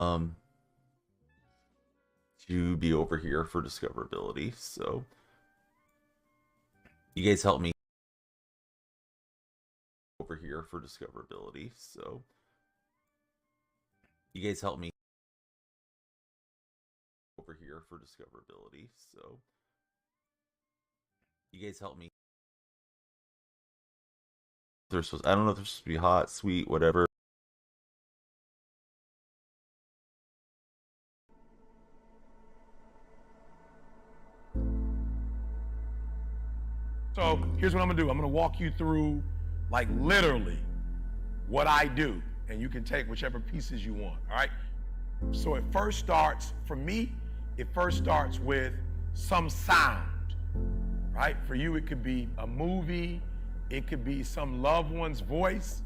um to be over here for discoverability. So you guys help me over here for discoverability. So you guys help me over here for discoverability. So you guys help me. They're supposed, I don't know if they're supposed to be hot, sweet, whatever. So here's what I'm gonna do. I'm gonna walk you through, like, literally what I do, and you can take whichever pieces you want, all right? So it first starts, for me, it first starts with some sound, right? For you, it could be a movie, it could be some loved one's voice,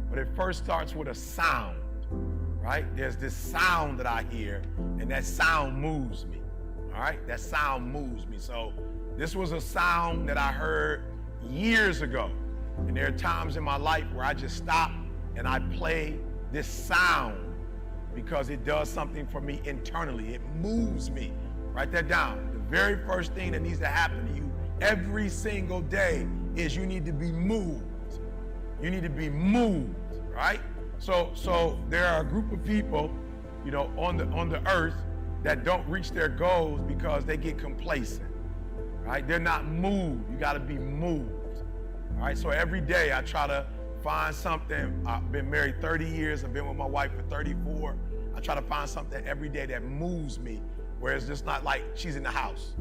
but it first starts with a sound, right? There's this sound that I hear, and that sound moves me, all right? That sound moves me. So this was a sound that I heard years ago, and there are times in my life where I just stop and I play this sound because it does something for me internally. It moves me. Write that down. The very first thing that needs to happen to you every single day is you need to be moved. You need to be moved, right? So there are a group of people, you know, on the earth that don't reach their goals because they get complacent, right? They're not moved. You got to be moved. All right, so every day I try to find something. I've been married 30 years. I've been with my wife for 34. I try to find something every day that moves me, where it's just not like she's in the house.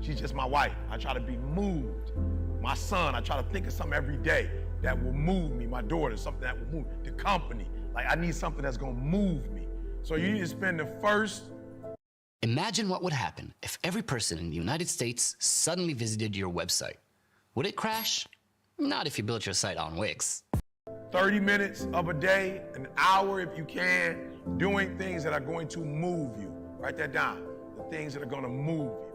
She's just my wife. I try to be moved. My son, I try to think of something every day that will move me. My daughter, something that will move. The company, like I need something that's gonna move me. So you need to spend the first. Imagine what would happen if every person in the United States suddenly visited your website. Would it crash? Not if you built your site on Wix. 30 minutes of a day, an hour if you can, doing things that are going to move you. Write that down. The things that are going to move you.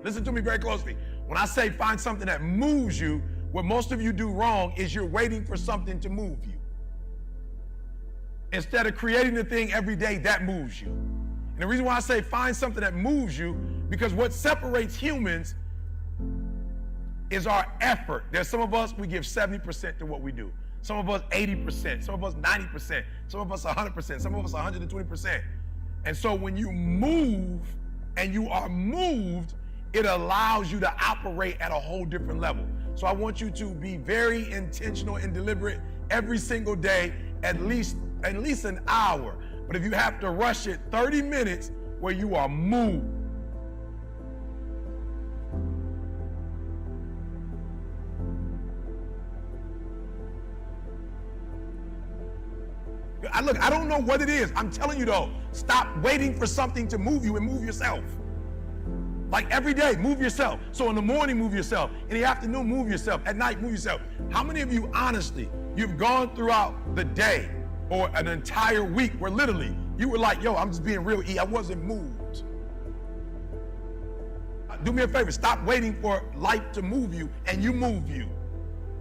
Listen to me very closely. When I say find something that moves you, what most of you do wrong is you're waiting for something to move you. Instead of creating the thing every day that moves you. And the reason why I say find something that moves you, because what separates humans is our effort. There's some of us, we give 70% to what we do. Some of us 80%, some of us 90%, some of us 100%, some of us 120%. And so when you move and you are moved, it allows you to operate at a whole different level. So I want you to be very intentional and deliberate every single day, at least an hour. But if you have to rush it, 30 minutes where you are moved. Look, I don't know what it is. I'm telling you though, stop waiting for something to move you and move yourself. Like every day, move yourself. So in the morning, move yourself. In the afternoon, move yourself. At night, move yourself. How many of you, honestly, you've gone throughout the day or an entire week where literally you were like, yo, I'm just being real, I wasn't moved. Do me a favor, stop waiting for life to move you and you move you.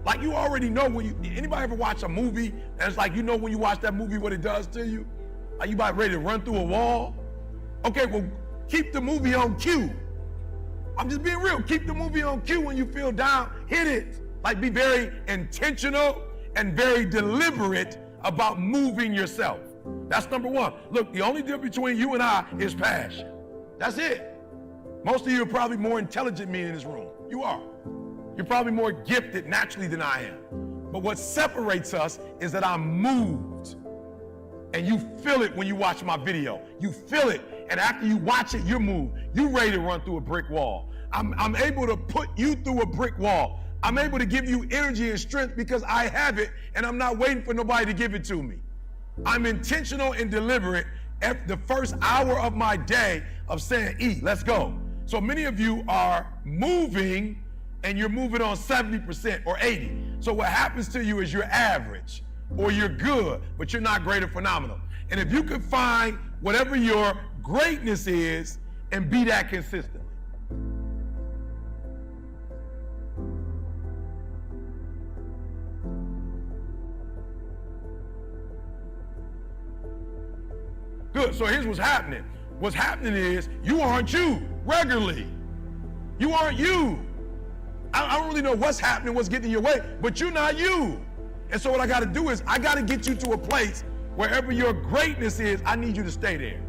Like you already know anybody ever watch a movie and it's like, you know when you watch that movie what it does to you? Are you about ready to run through a wall? Okay, well, keep the movie on cue. I'm just being real. Keep the movie on cue when you feel down. Hit it. Like be very intentional and very deliberate about moving yourself. That's number one. Look, the only difference between you and I is passion. That's it. Most of you are probably more intelligent than me in this room. You are. You're probably more gifted naturally than I am. But what separates us is that I'm moved. And you feel it when you watch my video. You feel it, and after you watch it, you're moved. You're ready to run through a brick wall. I'm able to put you through a brick wall. I'm able to give you energy and strength because I have it, and I'm not waiting for nobody to give it to me. I'm intentional and deliberate at the first hour of my day of saying, E, let's go. So many of you are moving, and you're moving on 70% or 80%. So what happens to you is you're average, or you're good, but you're not great or phenomenal. And if you could find whatever your greatness is and be that consistently. Good, so here's what's happening. What's happening is you aren't you regularly. You aren't you. I don't really know what's happening, what's getting in your way, but you're not you. And so what I gotta do is I gotta get you to a place wherever your greatness is, I need you to stay there.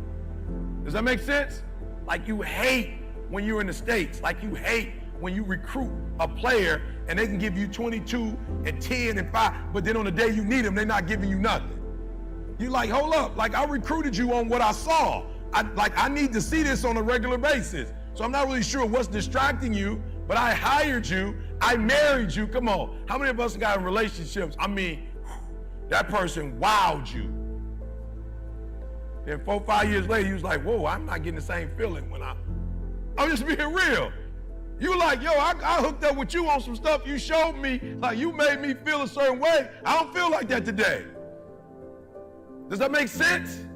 Does that make sense? Like you hate when you're in the States, like you hate when you recruit a player and they can give you 22 and 10 and 5, but then on the day you need them, they're not giving you nothing. You're like, hold up, like I recruited you on what I saw. I need to see this on a regular basis. So I'm not really sure what's distracting you, but I hired you, I married you. Come on, how many of us got in relationships? I mean, that person wowed you. Then 4 or 5 years later, you was like, whoa, I'm not getting the same feeling when I'm just being real. You like, yo, I hooked up with you on some stuff you showed me, like you made me feel a certain way. I don't feel like that today. Does that make sense?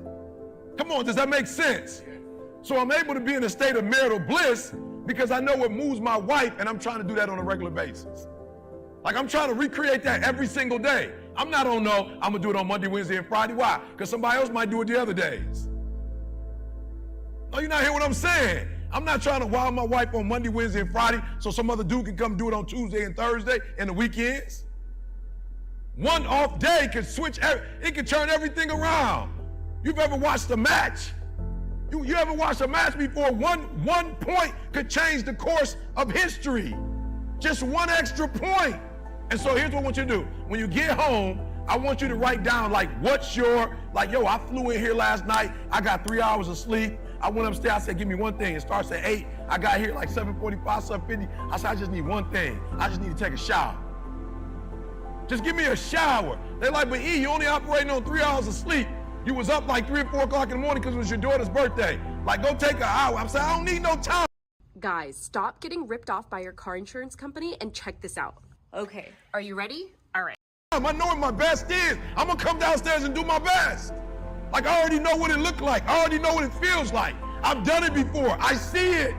Come on, does that make sense? So I'm able to be in a state of marital bliss because I know what moves my wife, and I'm trying to do that on a regular basis. Like I'm trying to recreate that every single day. I'm not on no, I'm gonna do it on Monday, Wednesday, and Friday. Why? Because somebody else might do it the other days. No, you're not hearing what I'm saying. I'm not trying to wow my wife on Monday, Wednesday, and Friday so some other dude can come do it on Tuesday and Thursday and the weekends. One off day can switch, it can turn everything around. You've ever watched a match? You ever watched a match before? One point could change the course of history. Just one extra point. And so here's what I want you to do. When you get home, I want you to write down like yo, I flew in here last night. I got 3 hours of sleep. I went upstairs, I said, give me one thing. It starts at 8. I got here like 7:45, 7:50. I said, I just need one thing. I just need to take a shower. Just give me a shower. They're like, but E, you only operating on 3 hours of sleep. You was up like 3 or 4 o'clock in the morning because it was your daughter's birthday. Like, go take an hour. I'm saying, I don't need no time. Guys, stop getting ripped off by your car insurance company and check this out. Okay, are you ready? All right. I know what my best is. I'm gonna come downstairs and do my best. Like, I already know what it looked like. I already know what it feels like. I've done it before. I see it.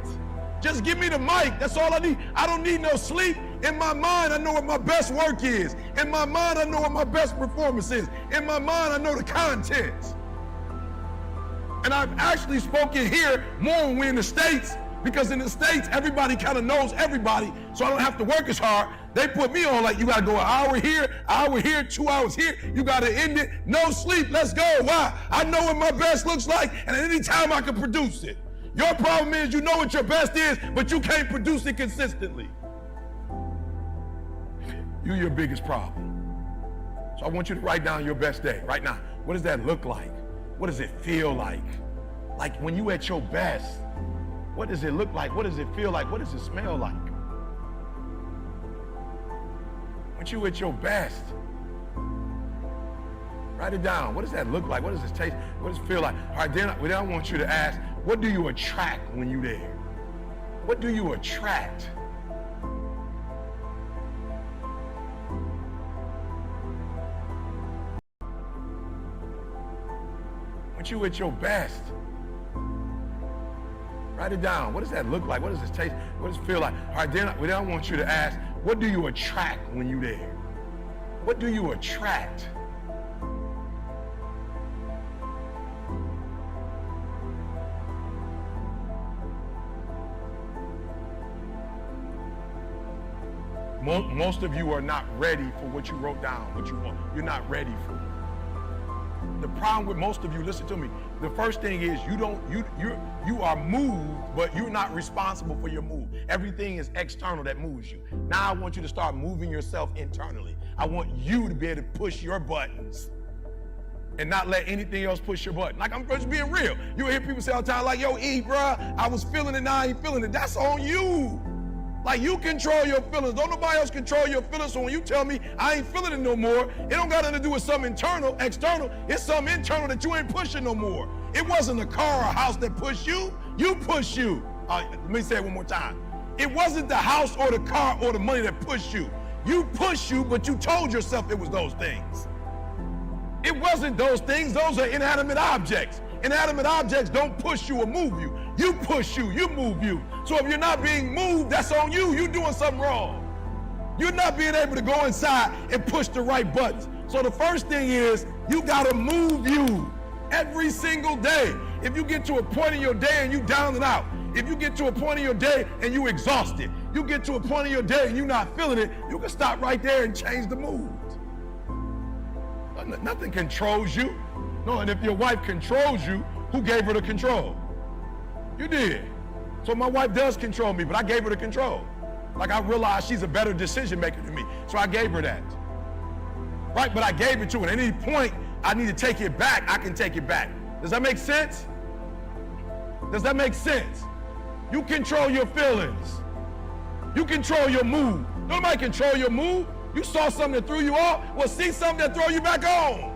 Just give me the mic. That's all I need. I don't need no sleep. In my mind, I know what my best work is. In my mind, I know what my best performance is. In my mind, I know the content. And I've actually spoken here more when we're in the States, because in the States, everybody kind of knows everybody, so I don't have to work as hard. They put me on like, you gotta go an hour here, 2 hours here. You gotta end it. No sleep, let's go. Why? I know what my best looks like, and at any time I can produce it. Your problem is you know what your best is, but you can't produce it consistently. You're your biggest problem. So I want you to write down your best day right now. What does that look like? What does it feel like? Like when you at your best, what does it look like? What does it feel like? What does it smell like? When you at your best, write it down. What does that look like? What does it taste? What does it feel like? All right, then I want you to ask, what do you attract when you're there? What do you attract? When you at your best, write it down. What does that look like? What does it taste? What does it feel like? All right, then I want you to ask, what do you attract when you're there? What do you attract? Most of you are not ready for what you wrote down, what you want. You're not ready for it. the problem with most of you, listen to me. The first thing is you are moved, but you're not responsible for your move. Everything is external that moves you. Now I want you to start moving yourself internally. I want you to be able to push your buttons and not let anything else push your button. Like, I'm just being real. You hear people say all the time, like, yo, E, bruh, I was feeling it, now I ain't feeling it. That's on you. Like, you control your feelings. Don't nobody else control your feelings. So when you tell me I ain't feeling it no more, it don't got nothing to do with something external. It's something internal that you ain't pushing no more. It wasn't a car or a house that pushed you. You push you. Let me say it one more time. It wasn't the house or the car or the money that pushed you. You pushed you, but you told yourself it was those things. It wasn't those things. Those are inanimate objects. Inanimate objects don't push you or move you. You push you, you move you. So if you're not being moved, that's on you. You're doing something wrong. You're not being able to go inside and push the right buttons. So the first thing is you gotta move you every single day. If you get to a point in your day and you down and out, if you get to a point in your day and you exhausted, you get to a point in your day and you're not feeling it, you can stop right there and change the mood. Nothing controls you. No, and if your wife controls you, who gave her the control? You did. So my wife does control me, but I gave her the control. Like, I realized she's a better decision maker than me, so I gave her that. Right, but I gave it to her. At any point I need to take it back, I can take it back. Does that make sense? Does that make sense? You control your feelings. You control your mood. Nobody control your mood. You saw something that threw you off, well, see something that throw you back on.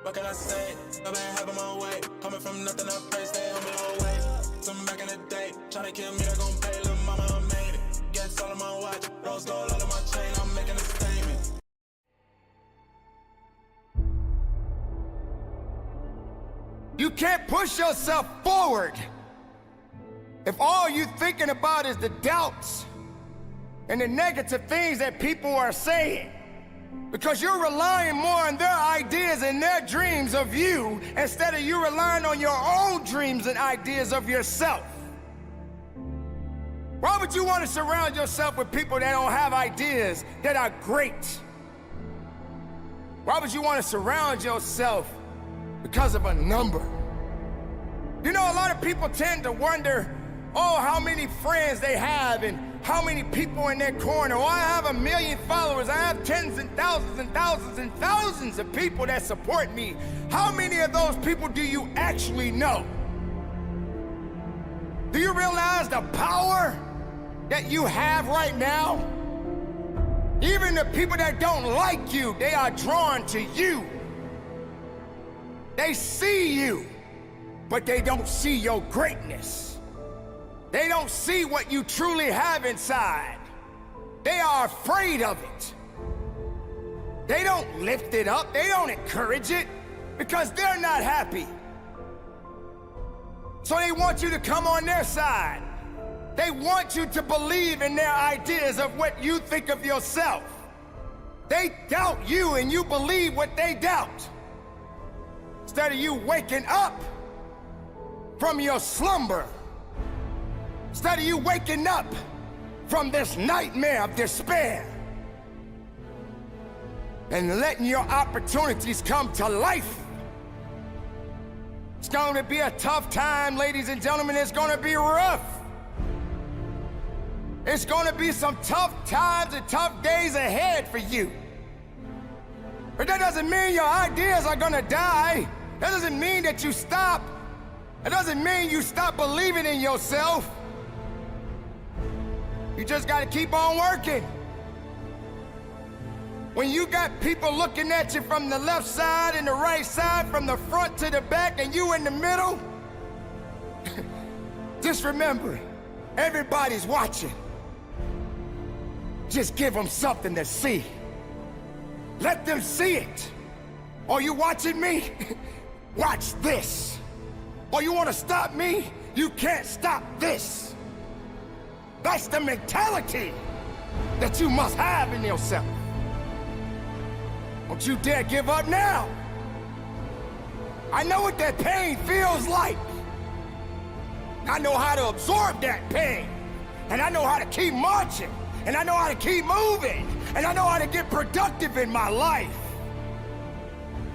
What can I say? I've been having my way. Coming from nothing, I pray, stay on below way. Some back in the day, tryna kill me, they gon' pay. Lil' mama, I made it. Gets all of my watch, rose gold all of my chain, I'm making a statement. You can't push yourself forward if all you're thinking about is the doubts and the negative things that people are saying. Because you're relying more on their ideas and their dreams of you instead of you relying on your own dreams and ideas of yourself. Why would you want to surround yourself with people that don't have ideas that are great? Why would you want to surround yourself because of a number? You know, a lot of people tend to wonder, oh, how many friends they have and how many people in their corner. Oh, I have 1 million followers. I have tens and thousands and thousands and thousands of people that support me. How many of those people do you actually know? Do you realize the power that you have right now? Even the people that don't like you, they are drawn to you. They see you, but they don't see your greatness. They don't see what you truly have inside. They are afraid of it. They don't lift it up. They don't encourage it because they're not happy. So they want you to come on their side. They want you to believe in their ideas of what you think of yourself. They doubt you and you believe what they doubt. Instead of you waking up from your slumber, instead of you waking up from this nightmare of despair and letting your opportunities come to life. It's going to be a tough time, ladies and gentlemen. It's going to be rough. It's going to be some tough times and tough days ahead for you. But that doesn't mean your ideas are going to die. That doesn't mean that you stop. It doesn't mean you stop believing in yourself. You just got to keep on working. When you got people looking at you from the left side and the right side, from the front to the back, and you in the middle, just remember, everybody's watching. Just give them something to see. Let them see it. Are you watching me? Watch this. Or you want to stop me? You can't stop this. That's the mentality that you must have in yourself. Don't you dare give up now. I know what that pain feels like. I know how to absorb that pain. And I know how to keep marching. And I know how to keep moving. And I know how to get productive in my life.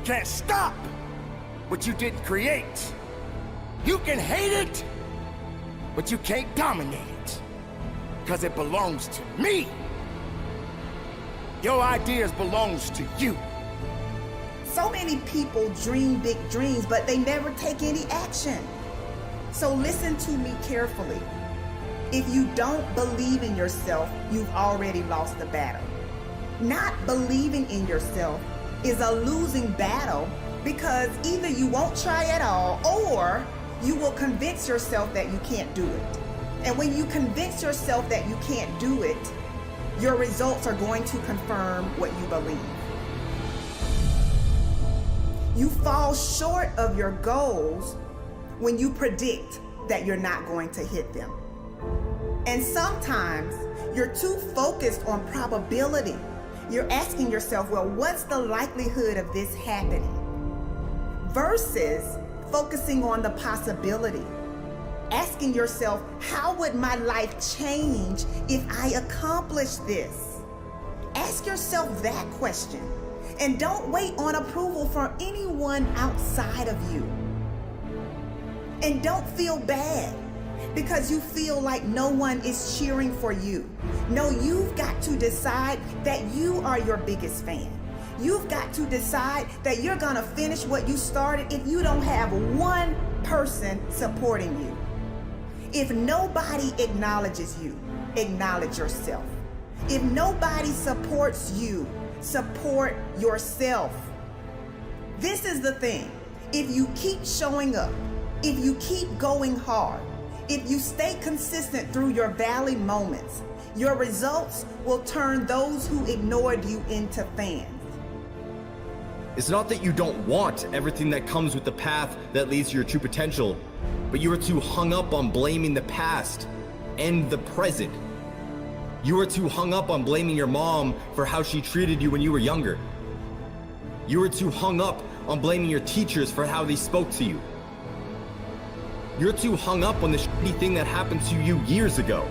Can't stop what you didn't create. You can hate it, but you can't dominate it. Because it belongs to me. Your ideas belongs to you. So many people dream big dreams, but they never take any action. So listen to me carefully. If you don't believe in yourself, you've already lost the battle. Not believing in yourself is a losing battle because either you won't try at all or you will convince yourself that you can't do it. And when you convince yourself that you can't do it, your results are going to confirm what you believe. You fall short of your goals when you predict that you're not going to hit them. And sometimes you're too focused on probability. You're asking yourself, well, what's the likelihood of this happening? Versus focusing on the possibility. Asking yourself, how would my life change if I accomplish this? Ask yourself that question. And don't wait on approval from anyone outside of you. And don't feel bad because you feel like no one is cheering for you. No, you've got to decide that you are your biggest fan. You've got to decide that you're gonna finish what you started if you don't have one person supporting you. If nobody acknowledges you, acknowledge yourself. If nobody supports you, support yourself. This is the thing. If you keep showing up, if you keep going hard, if you stay consistent through your valley moments, your results will turn those who ignored you into fans. It's not that you don't want everything that comes with the path that leads to your true potential, but you are too hung up on blaming the past and the present. You are too hung up on blaming your mom for how she treated you when you were younger. You are too hung up on blaming your teachers for how they spoke to you. You're too hung up on the shitty thing that happened to you years ago.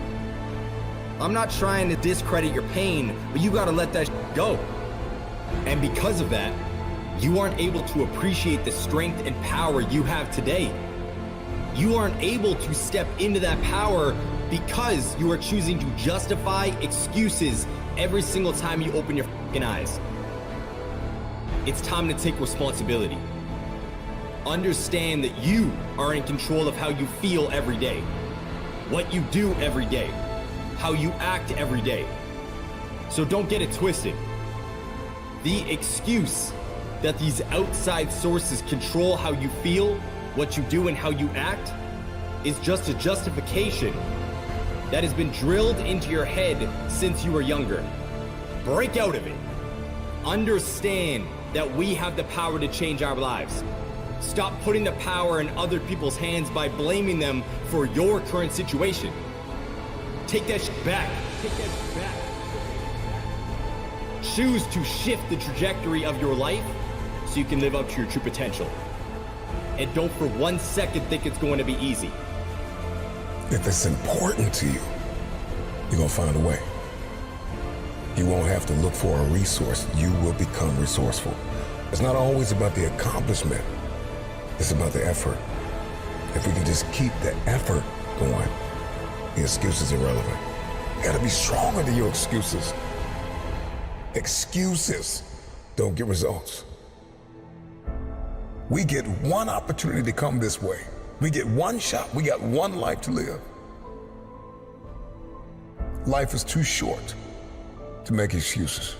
I'm not trying to discredit your pain, but you gotta let that shit go. And because of that, you aren't able to appreciate the strength and power you have today. You aren't able to step into that power because you are choosing to justify excuses every single time you open your fucking eyes. It's time to take responsibility. Understand that you are in control of how you feel every day, what you do every day, how you act every day. So don't get it twisted. The excuse that these outside sources control how you feel, what you do, and how you act is just a justification that has been drilled into your head since you were younger. Break out of it. Understand that we have the power to change our lives. Stop putting the power in other people's hands by blaming them for your current situation. Take that shit back. Take that shit back. Choose to shift the trajectory of your life so you can live up to your true potential. And don't for 1 second think it's going to be easy. If it's important to you, you're gonna find a way. You won't have to look for a resource. You will become resourceful. It's not always about the accomplishment. It's about the effort. If we can just keep the effort going, the excuse is irrelevant. You gotta be stronger than your excuses. Excuses don't get results. We get one opportunity to come this way. We get one shot. We got one life to live. Life is too short to make excuses.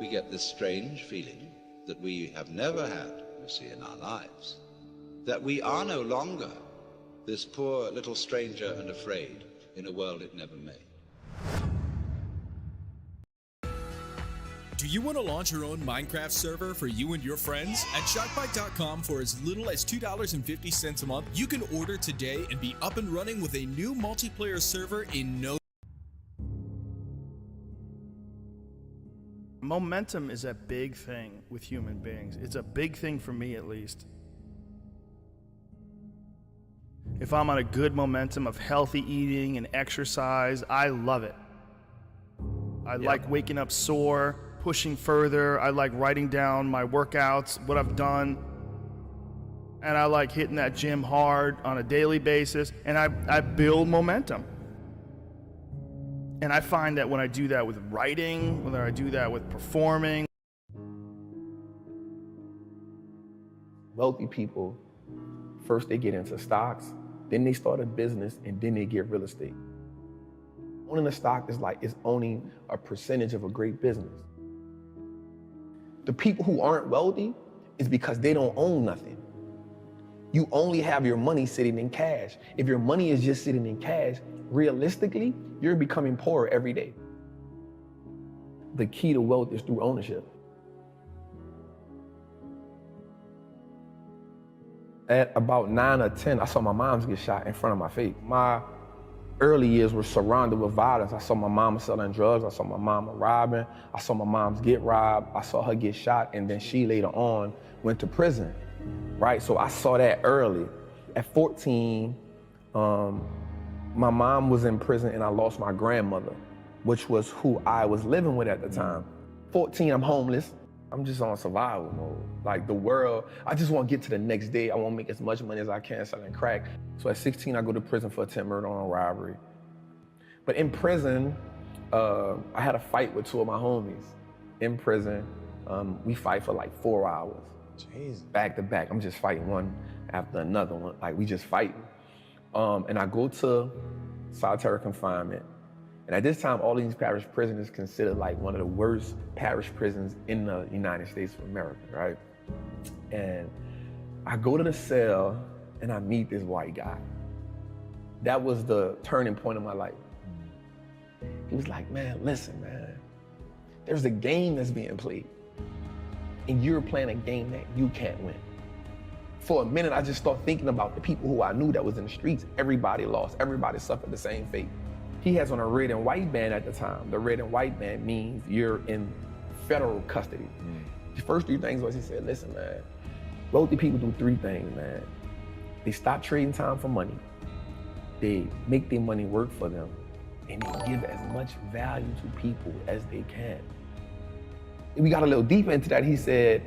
We get this strange feeling that we have never had, you see, in our lives. That we are no longer this poor little stranger and afraid in a world it never made. Do you want to launch your own Minecraft server for you and your friends? At SharkBite.com, for as little as $2.50 a month, you can order today and be up and running with a new multiplayer server in no. Momentum is a big thing with human beings. It's a big thing for me, at least. If I'm on a good momentum of healthy eating and exercise, I love it. I like waking up sore, pushing further. I like writing down my workouts, what I've done. And I like hitting that gym hard on a daily basis. And I build momentum. And I find that when I do that with writing, whether I do that with performing. Wealthy people, first they get into stocks, then they start a business, and then they get real estate. Owning a stock is like it's owning a percentage of a great business. The people who aren't wealthy is because they don't own nothing. You only have your money sitting in cash. If your money is just sitting in cash, realistically, you're becoming poorer every day. The key to wealth is through ownership. At about 9 or 10, I saw my moms get shot in front of my face. My early years were surrounded with violence. I saw my mama selling drugs. I saw my mama robbing. I saw my moms get robbed. I saw her get shot, and then she later on went to prison, right? So I saw that early. At 14, my mom was in prison and I lost my grandmother, which was who I was living with at the time. 14, I'm homeless. I'm just on survival mode. Like the world, I just want to get to the next day. I want to make as much money as I can selling crack. So at 16, I go to prison for attempted murder on robbery. But in prison, I had a fight with two of my homies. In prison, we fight for like 4 hours. Jeez. Back to back, I'm just fighting one after another one. Like we just fighting. And I go to solitary confinement. And at this time, all these parish prisons is considered like one of the worst parish prisons in the United States of America, right? And I go to the cell and I meet this white guy. That was the turning point of my life. He was like, man, listen, man, there's a game that's being played and you're playing a game that you can't win. For a minute, I just started thinking about the people who I knew that was in the streets. Everybody lost, everybody suffered the same fate. He has on a red and white band at the time. The red and white band means you're in federal custody. The first 3 things was he said, listen, man, wealthy people do 3 things, man. They stop trading time for money. They make their money work for them. And they give as much value to people as they can. And we got a little deeper into that. He said,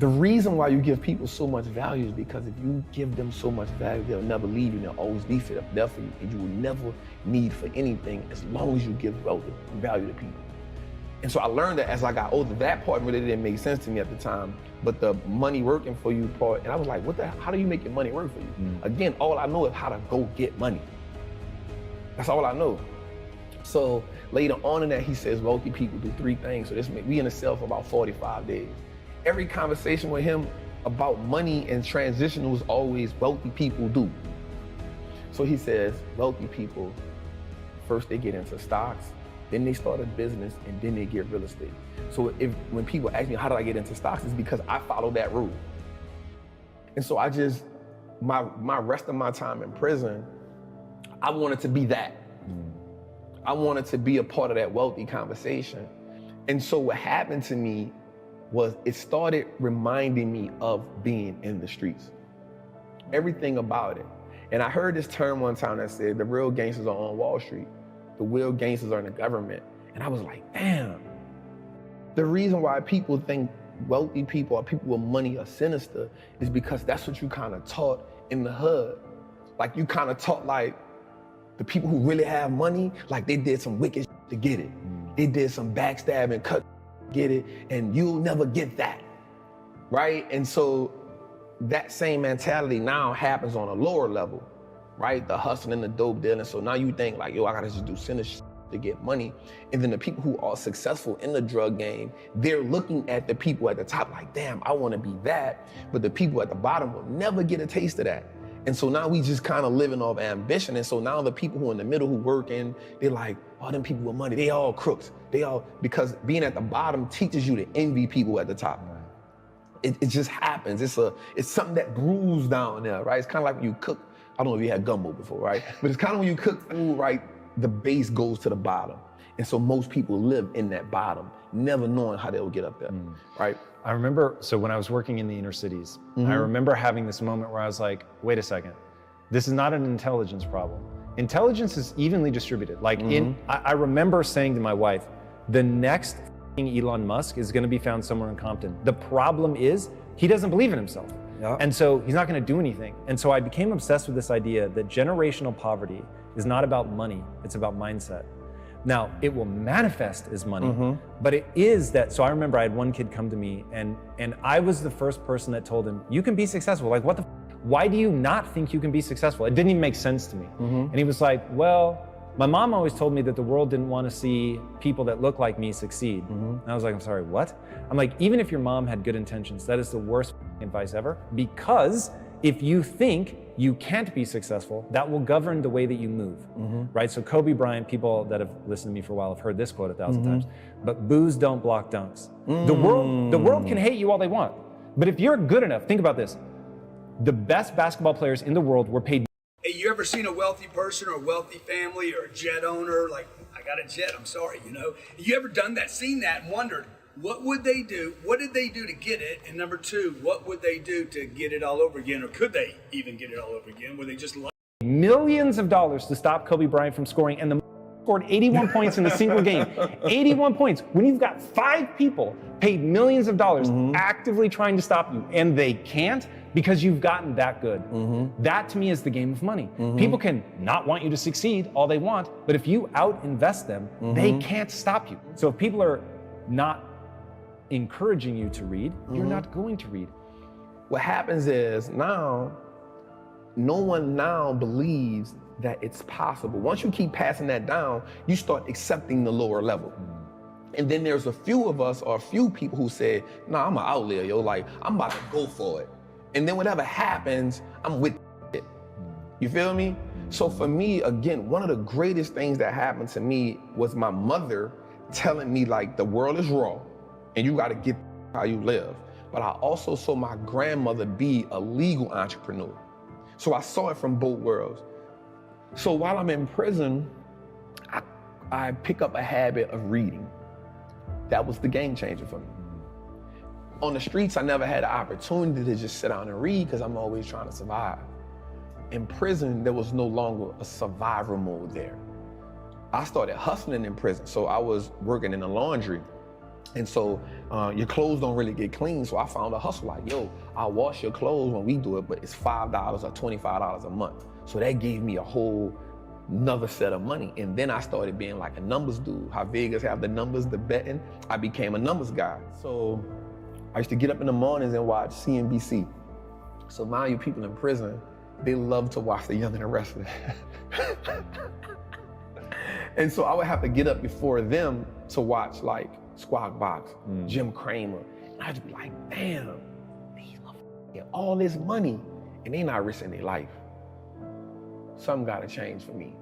the reason why you give people so much value is because if you give them so much value, they'll never leave you. They'll always be there for you. And you will never need for anything as long as you give wealth and value to people. And so I learned that as I got older. That part really didn't make sense to me at the time. But the money working for you part, and I was like, what the hell? How do you make your money work for you? Again, all I know is how to go get money. That's all I know. So later on in that, he says wealthy people do 3 things. So we in the cell for about 45 days. Every conversation with him about money and transition was always wealthy people do. So he says, wealthy people, first they get into stocks, then they start a business, and then they get real estate. So when people ask me, how did I get into stocks? It's because I followed that rule. And so my rest of my time in prison, I wanted to be that. I wanted to be a part of that wealthy conversation. And so what happened to me was it started reminding me of being in the streets. Everything about it. And I heard this term one time that said, the real gangsters are on Wall Street. The real gangsters are in the government. And I was like, damn. The reason why people think wealthy people or people with money are sinister is because that's what you kind of taught in the hood. Like you kind of taught like the people who really have money, like they did some wicked shit to get it. They did some backstabbing, cut, get it, and you'll never get that, right? And so that same mentality now happens on a lower level, right? The hustling, the dope dealing. So now you think like, yo, I gotta just do sinister shit to get money. And then the people who are successful in the drug game, they're looking at the people at the top like, damn, I wanna be that. But the people at the bottom will never get a taste of that. And so now we just kind of living off ambition. And so now the people who are in the middle who working, they're like, oh, them people with money, they all crooks. Because being at the bottom teaches you to envy people at the top. It just happens. It's something that brews down there, right? It's kind of like when you cook. I don't know if you had gumbo before, right? But it's kind of when you cook food, right? The base goes to the bottom. And so most people live in that bottom, never knowing how they'll get up there, right? I remember, so when I was working in the inner cities, I remember having this moment where I was like, wait a second, this is not an intelligence problem. Intelligence is evenly distributed. Like I remember saying to my wife, the next Elon Musk is gonna be found somewhere in Compton. The problem is, he doesn't believe in himself. And so he's not gonna do anything. And so I became obsessed with this idea that generational poverty is not about money, it's about mindset. Now, it will manifest as money, but it is that, so I remember I had one kid come to me and I was the first person that told him, you can be successful. Like, why do you not think you can be successful? It didn't even make sense to me. And he was like, well, my mom always told me that the world didn't want to see people that look like me succeed. And I was like, I'm sorry, what? I'm like, even if your mom had good intentions, that is the worst advice ever, because if you think you can't be successful, that will govern the way that you move, right? So Kobe Bryant, people that have listened to me for a while have heard this quote 1,000 times, but boos don't block dunks. The world can hate you all they want, but if you're good enough, think about this, the best basketball players in the world were paid. Hey, you ever seen a wealthy person or a wealthy family or a jet owner, like, I got a jet, I'm sorry, you know? You ever done that, seen that and wondered, what would they do? What did they do to get it? And number two, what would they do to get it all over again? Or could they even get it all over again? Were they just millions of dollars to stop Kobe Bryant from scoring, and the scored 81 points in a single game. 81 points. When you've got 5 people paid millions of dollars actively trying to stop you, and they can't because you've gotten that good. That to me is the game of money. People can not want you to succeed all they want, but if you out-invest them, they can't stop you. So if people are not encouraging you to read, you're not going to read. What happens is now, no one now believes that it's possible. Once you keep passing that down, you start accepting the lower level. And then there's a few of us or a few people who say, nah, I'm an outlier, yo, like, I'm about to go for it. And then whatever happens, I'm with it. You feel me? So for me, again, one of the greatest things that happened to me was my mother telling me, like, the world is raw and you gotta get how you live. But I also saw my grandmother be a legal entrepreneur. So I saw it from both worlds. So while I'm in prison, I pick up a habit of reading. That was the game changer for me. On the streets, I never had the opportunity to just sit down and read because I'm always trying to survive. In prison, there was no longer a survival mode there. I started hustling in prison. So I was working in the laundry. And so your clothes don't really get clean. So I found a hustle like, yo, I'll wash your clothes when we do it, but it's $5 or $25 a month. So that gave me a whole another set of money. And then I started being like a numbers dude. How Vegas have the numbers, the betting. I became a numbers guy. So I used to get up in the mornings and watch CNBC. So now you people in prison, they love to watch The Young and the Restless. And so I would have to get up before them to watch like Squawk Box, Jim Cramer. And I'd be like, damn, these motherfuckers get all this money and they not risking their life. Something gotta change for me.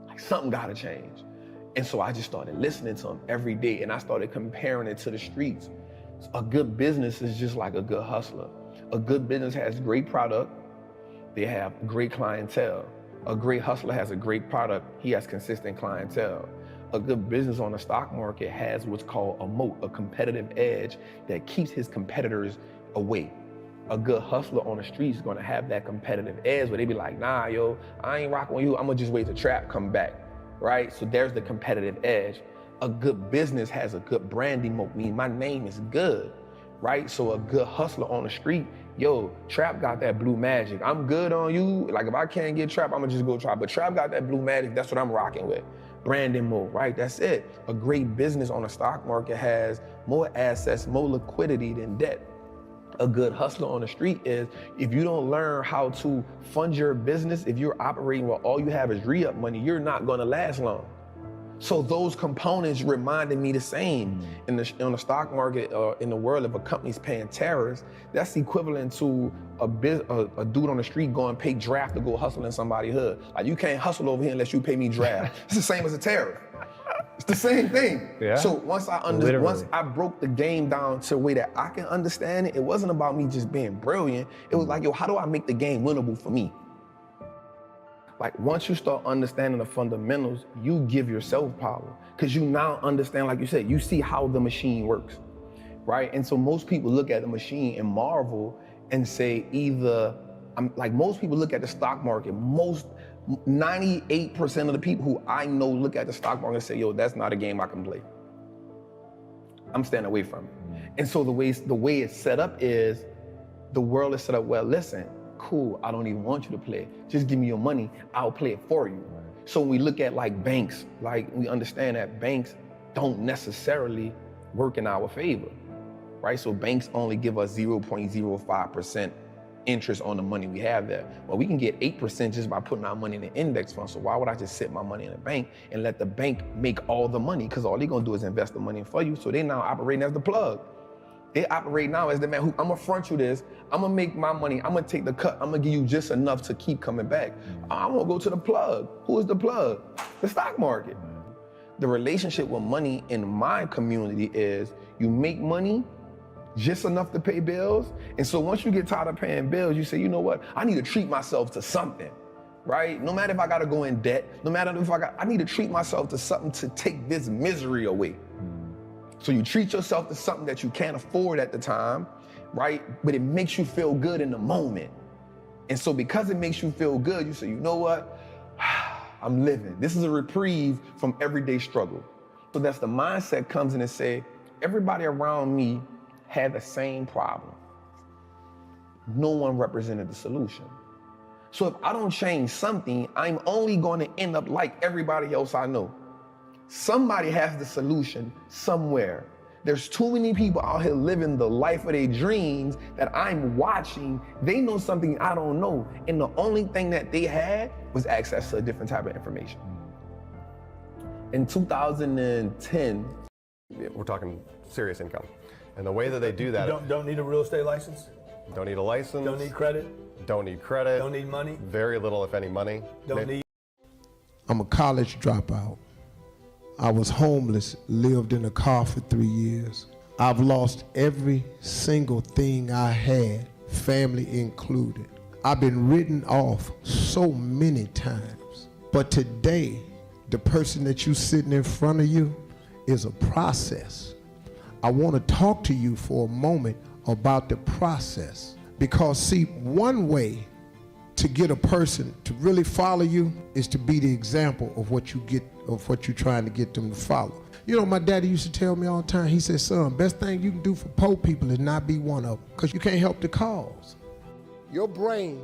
Like something gotta change. And so I just started listening to them every day and I started comparing it to the streets. A good business is just like a good hustler. A good business has great product. They have great clientele. A great hustler has a great product. He has consistent clientele. A good business on the stock market has what's called a moat, a competitive edge that keeps his competitors away. A good hustler on the street is gonna have that competitive edge where they be like, nah, yo, I ain't rocking with you. I'm gonna just wait till Trap come back, right? So there's the competitive edge. A good business has a good branding moat, meaning my name is good, right? So a good hustler on the street, yo, Trap got that blue magic. I'm good on you. Like if I can't get Trap, I'm gonna just go try. But Trap got that blue magic, that's what I'm rocking with. Branding moat, right? That's it. A great business on the stock market has more assets, more liquidity than debt. A good hustler on the street is, if you don't learn how to fund your business, if you're operating where all you have is re-up money, you're not gonna last long. So those components reminded me the same. In the stock market, in the world, if a company's paying tariffs, that's equivalent to a dude on the street going pay draft to go hustle in somebody's hood. Like, you can't hustle over here unless you pay me draft. It's the same as a tariff. It's the same thing. Yeah. So once I broke the game down to a way that I can understand it, it wasn't about me just being brilliant. It was like, yo, how do I make the game winnable for me? Like, once you start understanding the fundamentals, you give yourself power. Because you now understand, like you said, you see how the machine works, right? And so most people look at the machine and marvel and say most people look at the stock market, 98% of the people who I know look at the stock market and say, yo, that's not a game I can play. I'm staying away from it. And so the way it's set up is, the world is set up, well, listen, cool, I don't even want you to play. Just give me your money, I'll play it for you. So when we look at like banks, like we understand that banks don't necessarily work in our favor, right? So banks only give us 0.05% interest on the money we have there. Well, we can get 8% just by putting our money in an index fund. So why would I just sit my money in a bank and let the bank make all the money? Because all they're gonna do is invest the money for you. So they now operating as the plug. They operate now as the man who, I'm gonna front you this, I'm gonna make my money, I'm gonna take the cut, I'm gonna give you just enough to keep coming back. I'm gonna go to the plug. Who is the plug? The stock market. The relationship with money in my community is, you make money just enough to pay bills. And so once you get tired of paying bills, you say, you know what? I need to treat myself to something, right? No matter if I gotta go in debt, no matter if I need to treat myself to something to take this misery away. So you treat yourself to something that you can't afford at the time, right? But it makes you feel good in the moment. And so because it makes you feel good, you say, you know what? I'm living. This is a reprieve from everyday struggle. So that's the mindset comes in and say, everybody around me had the same problem. No one represented the solution. So if I don't change something, I'm only going to end up like everybody else I know. Somebody has the solution somewhere. There's too many people out here living the life of their dreams that I'm watching. They know something I don't know. And the only thing that they had was access to a different type of information. In 2010, we're talking serious income. And the way that they do that, You don't need a real estate license? don't need a license. Don't need credit? Don't need credit. Don't need money? Very little, if any, money. Don't need. I'm a college dropout. I was homeless, lived in a car for 3 years. I've lost every single thing I had, family included. I've been written off so many times. But today, the person that you sitting in front of you is a process. I want to talk to you for a moment about the process. Because see, one way to get a person to really follow you is to be the example of what you get, of what you're trying to get them to follow. You know, my daddy used to tell me all the time, he said, son, best thing you can do for poor people is not be one of them, because you can't help the cause. Your brain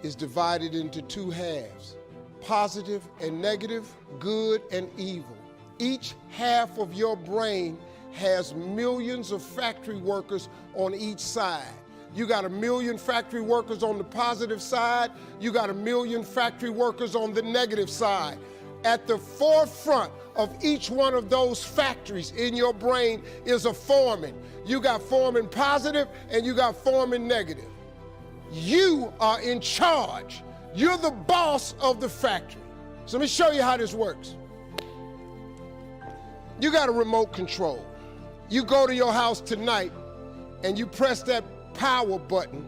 is divided into two halves, positive and negative, good and evil. Each half of your brain has millions of factory workers on each side. You got 1 million factory workers on the positive side, you got 1 million factory workers on the negative side. At the forefront of each one of those factories in your brain is a foreman. You got foreman positive and you got foreman negative. You are in charge. You're the boss of the factory. So let me show you how this works. You got a remote control. You go to your house tonight and you press that power button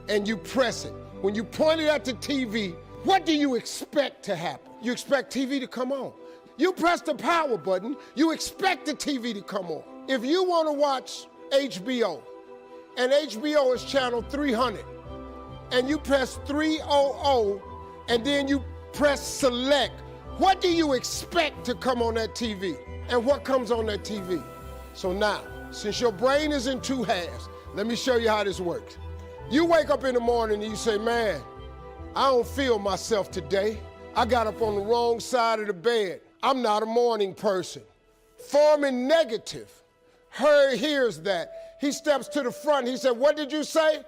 and you press it. When you point it at the TV, what do you expect to happen? You expect TV to come on. You press the power button, you expect the TV to come on. If you want to watch HBO, and HBO is channel 300, and you press 300, and then you press select, what do you expect to come on that TV? And what comes on that TV? So now, since your brain is in two halves, let me show you how this works. You wake up in the morning and you say, man, I don't feel myself today. I got up on the wrong side of the bed. I'm not a morning person. Foreman negative hears that. He steps to the front. He said, what did you say?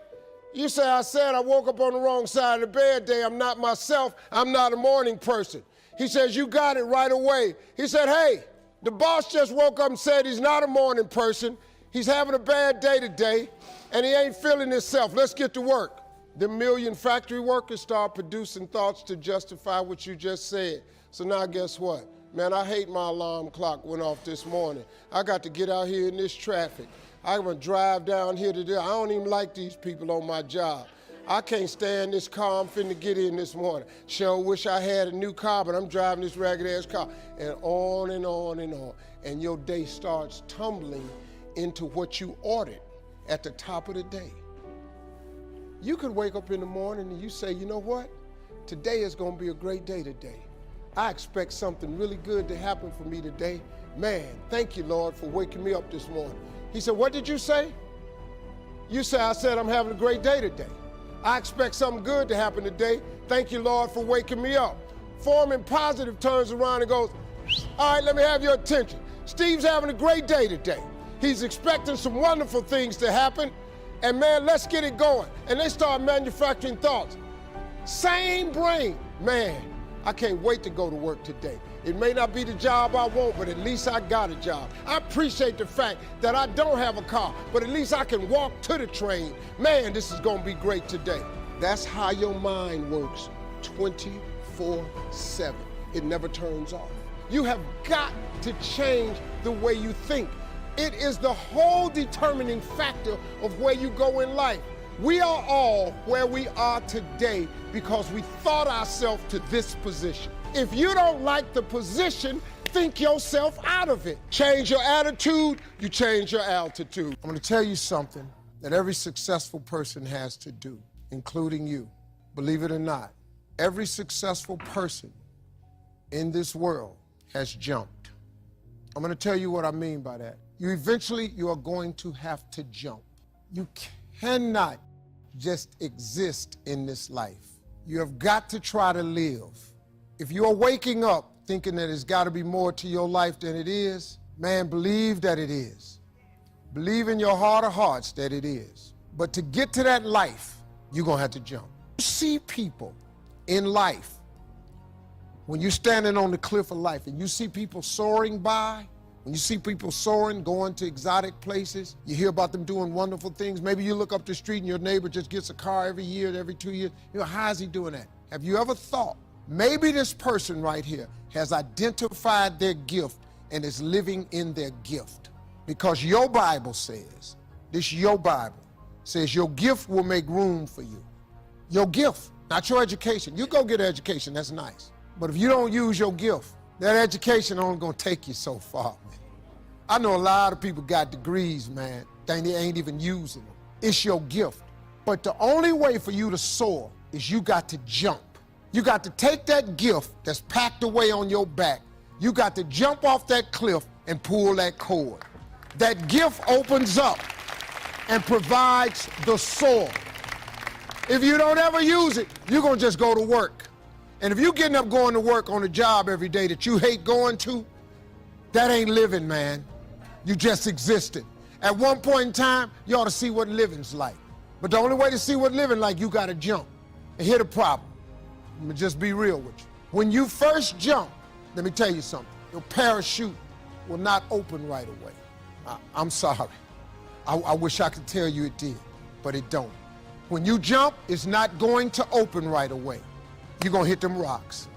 You say, I said I woke up on the wrong side of the bed today. I'm not myself. I'm not a morning person. He says, you got it right away. He said, hey, the boss just woke up and said he's not a morning person. He's having a bad day today, and he ain't feeling himself. Let's get to work. The million factory workers start producing thoughts to justify what you just said. So now guess what? Man, I hate my alarm clock went off this morning. I got to get out here in this traffic. I'm gonna drive down here today. I don't even like these people on my job. I can't stand this car I'm finna get in this morning. Sure wish I had a new car, but I'm driving this ragged ass car. And on and on and on. And your day starts tumbling into what you ordered at the top of the day. You could wake up in the morning and you say, you know what? Today is gonna be a great day today. I expect something really good to happen for me today. Man, thank you, Lord, for waking me up this morning. He said, what did you say? You said, I said I'm having a great day today. I expect something good to happen today. Thank you, Lord, for waking me up. Foreman Positive turns around and goes, all right, let me have your attention. Steve's having a great day today. He's expecting some wonderful things to happen. And man, let's get it going. And they start manufacturing thoughts. Same brain. Man, I can't wait to go to work today. It may not be the job I want, but at least I got a job. I appreciate the fact that I don't have a car, but at least I can walk to the train. Man, this is gonna be great today. That's how your mind works 24/7. It never turns off. You have got to change the way you think. It is the whole determining factor of where you go in life. We are all where we are today because we thought ourselves to this position. If you don't like the position, think yourself out of it. Change your attitude, you change your altitude. I'm gonna tell you something that every successful person has to do, including you. Believe it or not, every successful person in this world has jumped. I'm gonna tell you what I mean by that. You are going to have to jump. You cannot just exist in this life. You have got to try to live. If you're waking up thinking that there's got to be more to your life than it is, man, believe that it is. Believe in your heart of hearts that it is. But to get to that life, you're going to have to jump. You see people in life, when you're standing on the cliff of life and you see people soaring by, when you see people soaring, going to exotic places, you hear about them doing wonderful things. Maybe you look up the street and your neighbor just gets a car every year, every 2 years. You know, how is he doing that? Have you ever thought, maybe this person right here has identified their gift and is living in their gift? Because your Bible says, your Bible says your gift will make room for you. Your gift, not your education. You go get an education, that's nice. But if you don't use your gift, that education only gonna take you so far, man. I know a lot of people got degrees, man, they ain't even using them. It's your gift. But the only way for you to soar is you got to jump. You got to take that gift that's packed away on your back. You got to jump off that cliff and pull that cord. That gift opens up and provides the soar. If you don't ever use it, you're gonna just go to work. And if you're getting up going to work on a job every day that you hate going to, that ain't living, man. You just existed. At one point in time, you ought to see what living's like. But the only way to see what living like, you gotta jump. And here's the problem. Let me just be real with you. When you first jump, let me tell you something. Your parachute will not open right away. I'm sorry. I wish I could tell you it did, but it don't. When you jump, it's not going to open right away. You're gonna hit them rocks.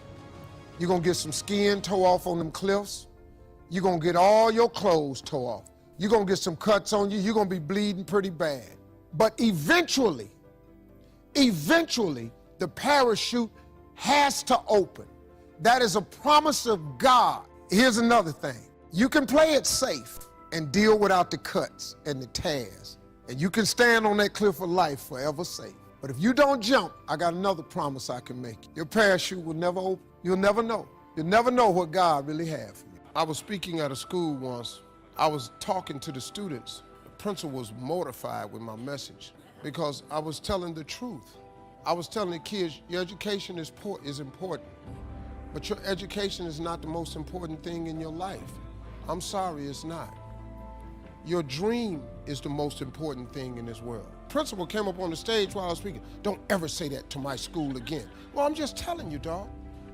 You're gonna get some skin tore off on them cliffs. You're gonna get all your clothes tore off. You're gonna get some cuts on you. You're gonna be bleeding pretty bad. But eventually, the parachute has to open. That is a promise of God. Here's another thing. You can play it safe and deal without the cuts and the tears. And you can stand on that cliff of life forever safe. But if you don't jump, I got another promise I can make you. Your parachute will never open. You'll never know. You'll never know what God really has for you. I was speaking at a school once. I was talking to the students. The principal was mortified with my message because I was telling the truth. I was telling the kids, your education is important, but your education is not the most important thing in your life. I'm sorry, it's not. Your dream is the most important thing in this world. Principal came up on the stage while I was speaking. Don't ever say that to my school again. Well, I'm just telling you, dog.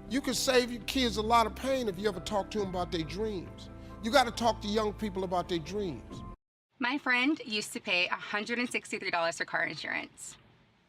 You can save your kids a lot of pain if you ever talk to them about their dreams. You got to talk to young people about their dreams. My friend used to pay $163 for car insurance.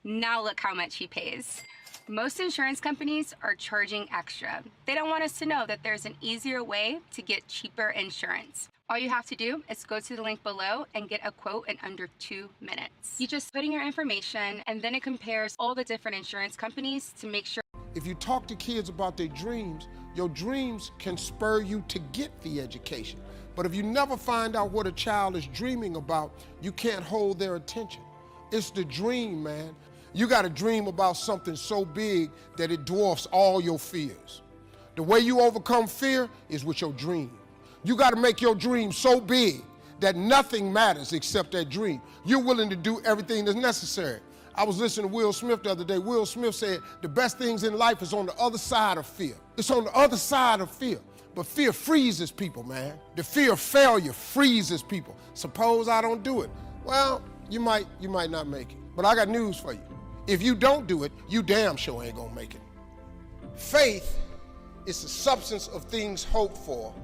Now look how much he pays. Most insurance companies are charging extra. They don't want us to know that there's an easier way to get cheaper insurance. All you have to do is go to the link below and get a quote in under 2 minutes. You just put in your information and then it compares all the different insurance companies to make sure. If you talk to kids about their dreams, your dreams can spur you to get the education. But if you never find out what a child is dreaming about, you can't hold their attention. It's the dream, man. You got to dream about something so big that it dwarfs all your fears. The way you overcome fear is with your dream. You got to make your dream so big that nothing matters except that dream. You're willing to do everything that's necessary. I was listening to Will Smith the other day. Will Smith said the best things in life is on the other side of fear. It's on the other side of fear. But fear freezes people, man. The fear of failure freezes people. Suppose I don't do it. Well, you might not make it. But I got news for you. If you don't do it, you damn sure ain't gonna make it. Faith is the substance of things hoped for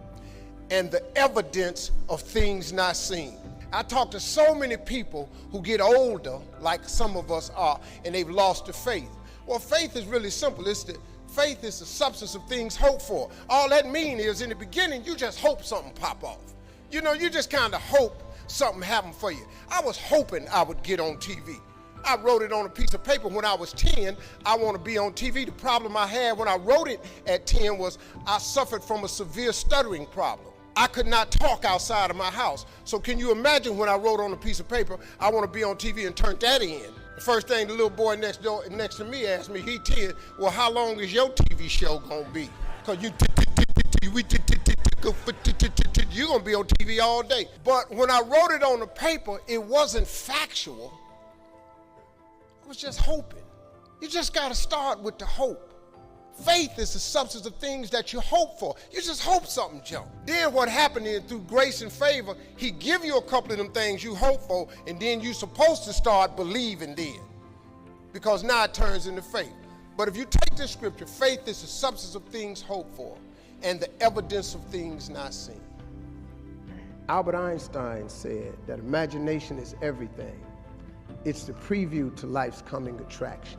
and the evidence of things not seen. I talk to so many people who get older, like some of us are, and they've lost their faith. Well, faith is really simple. Faith is the substance of things hoped for. All that means is in the beginning, you just hope something pop off. You know, you just kind of hope something happen for you. I was hoping I would get on TV. I wrote it on a piece of paper when I was 10, I want to be on TV. The problem I had when I wrote it at 10 was I suffered from a severe stuttering problem. I could not talk outside of my house. So can you imagine when I wrote on a piece of paper, I want to be on TV and turned that in? The first thing the little boy next to me asked me, he 10, well, how long is your TV show going to be? Because you're going to be on TV all day. But when I wrote it on the paper, it wasn't factual. I was just hoping. You just got to start with the hope. Faith is the substance of things that you hope for. You just hope something jump. Then what happened is through grace and favor, he give you a couple of them things you hope for, and then you're supposed to start believing then. Because now it turns into faith. But if you take this scripture, faith is the substance of things hoped for and the evidence of things not seen. Albert Einstein said that imagination is everything. It's the preview to life's coming attractions.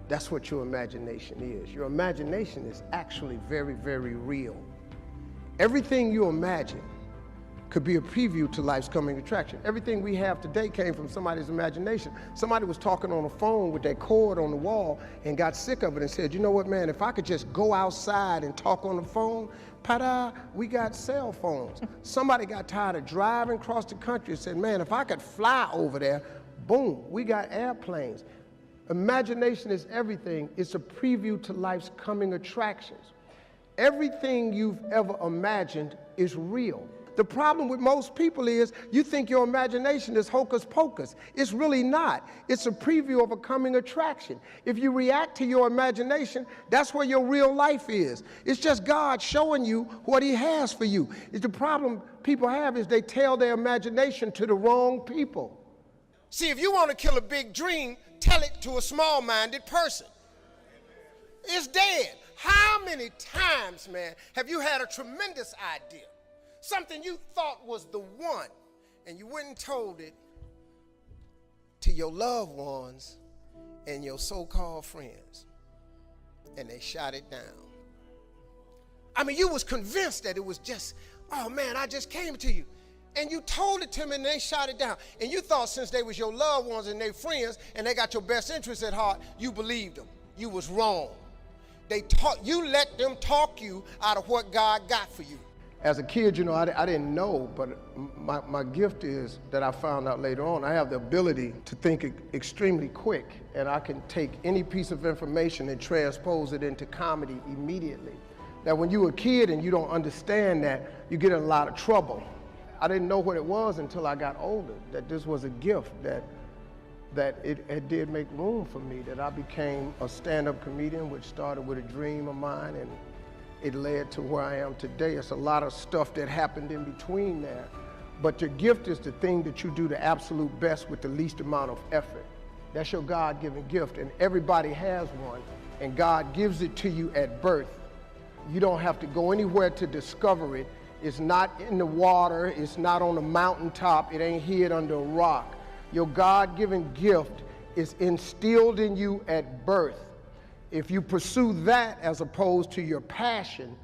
That's what your imagination is. Your imagination is actually very, very real. Everything you imagine could be a preview to life's coming attraction. Everything we have today came from somebody's imagination. Somebody was talking on the phone with that cord on the wall and got sick of it and said, you know what, man, if I could just go outside and talk on the phone, ta-da, we got cell phones. Somebody got tired of driving across the country and said, man, if I could fly over there, boom, we got airplanes. Imagination is everything. It's a preview to life's coming attractions. Everything you've ever imagined is real. The problem with most people is you think your imagination is hocus pocus. It's really not. It's a preview of a coming attraction. If you react to your imagination, that's where your real life is. It's just God showing you what he has for you. The problem people have is they tell their imagination to the wrong people. See, if you want to kill a big dream, tell it to a small-minded person. It's dead. How many times, man, have you had a tremendous idea? Something you thought was the one, and you went and told it to your loved ones and your so-called friends, and they shot it down. I mean, you was convinced that it was just, oh man, I just came to you. And you told it to them and they shot it down. And you thought since they was your loved ones and their friends and they got your best interests at heart, you believed them. You was wrong. You let them talk you out of what God got for you. As a kid, you know, I didn't know, but my gift is that I found out later on. I have the ability to think extremely quick, and I can take any piece of information and transpose it into comedy immediately. Now, when you're a kid and you don't understand that, you get in a lot of trouble. I didn't know what it was until I got older, that this was a gift, that it did make room for me, that I became a stand-up comedian, which started with a dream of mine, and it led to where I am today. It's a lot of stuff that happened in between there. But your gift is the thing that you do the absolute best with the least amount of effort. That's your God-given gift, and everybody has one. and God gives it to you at birth. You don't have to go anywhere to discover it. It's not in the water, it's not on a mountaintop, it ain't hid under a rock. Your God-given gift is instilled in you at birth. If you pursue that as opposed to your passion,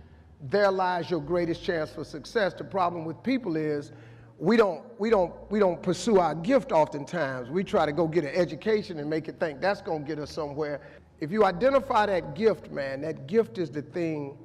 there lies your greatest chance for success. The problem with people is we don't pursue our gift oftentimes. We try to go get an education and make it think that's gonna get us somewhere. If you identify that gift, man, that gift is the thing.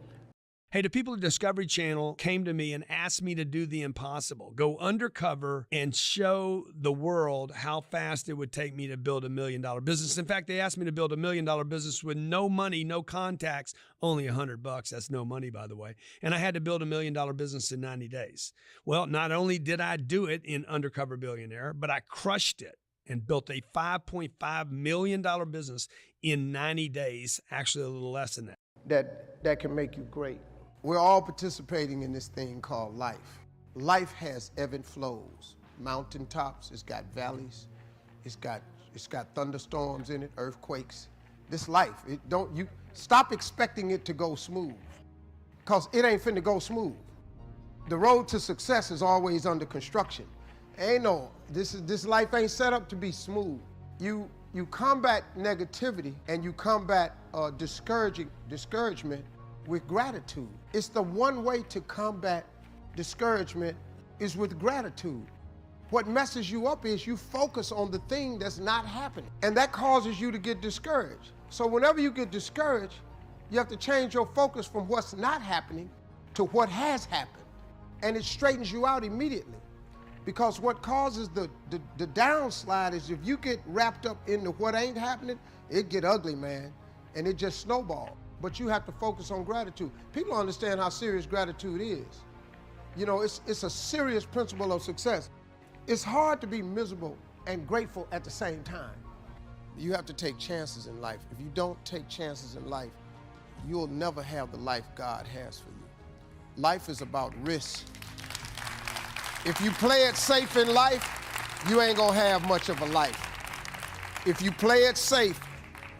Hey, the people at Discovery Channel came to me and asked me to do the impossible, go undercover and show the world how fast it would take me to build $1 million business. In fact, they asked me to build $1 million business with no money, no contacts, only $100. That's no money, by the way. And I had to build $1 million business in 90 days. Well, not only did I do it in Undercover Billionaire, but I crushed it and built a $5.5 million business in 90 days, actually a little less than that. That can make you great. We're all participating in this thing called life. Life has ebb and flows. Mountaintops, it's got valleys, it's got thunderstorms in it, earthquakes. This life, you stop expecting it to go smooth, because it ain't finna go smooth. The road to success is always under construction. This life ain't set up to be smooth. You combat negativity and you combat discouragement with gratitude. It's the one way to combat discouragement is with gratitude. What messes you up is you focus on the thing that's not happening, and that causes you to get discouraged. So whenever you get discouraged, you have to change your focus from what's not happening to what has happened, and it straightens you out immediately. Because what causes the downslide is if you get wrapped up into what ain't happening, it get ugly, man, and it just snowballs. But you have to focus on gratitude. People understand how serious gratitude is. You know, it's a serious principle of success. It's hard to be miserable and grateful at the same time. You have to take chances in life. If you don't take chances in life, you'll never have the life God has for you. Life is about risk. If you play it safe in life, you ain't gonna have much of a life. If you play it safe,